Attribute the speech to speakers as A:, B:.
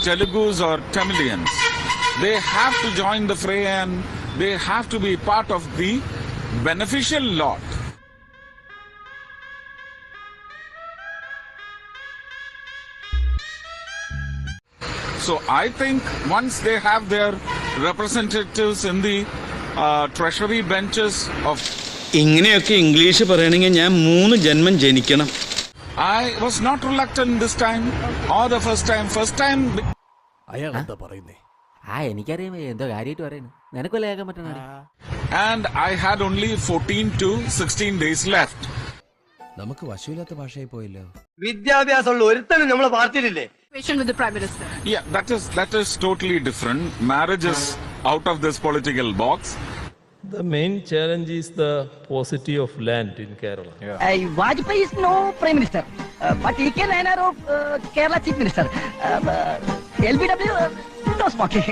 A: Telugus or Tamilians. They have to join the fray and they have to be part of the beneficial lot. So I think once they have their representatives in the treasury benches of...
B: ഇങ്ങനെയൊക്കെ English പറയണമെങ്കിൽ ഞാൻ 3 ജന്മം ജനിക്കണം.
A: I was not reluctant this time or the first time.
C: അയാൾ എന്താ പറയുന്നേ?
D: എനിക്കറിയാം എന്തോ കാര്യമായിട്ട് പറയുന്നു. നിനക്കല്ലേ കേൾക്കാൻ പറ്റണ.
A: And I had only 14 to 16 days left.
C: നമുക്ക് വശമില്ലാത്ത ഭാഷയായി പോയല്ലോ.
E: വിദ്യാഭ്യാസമുള്ള ഒരുത്തനും നമ്മളെ പാർട്ടിയിലില്ലേ?
F: With the Prime Minister.
A: Yeah, that is totally different. Marriage is out of this political box.
G: The main challenge is the paucity of land in Kerala.
H: Vajpayee is no Prime Minister, but he can of Kerala Chief Minister. LBW, no smoking.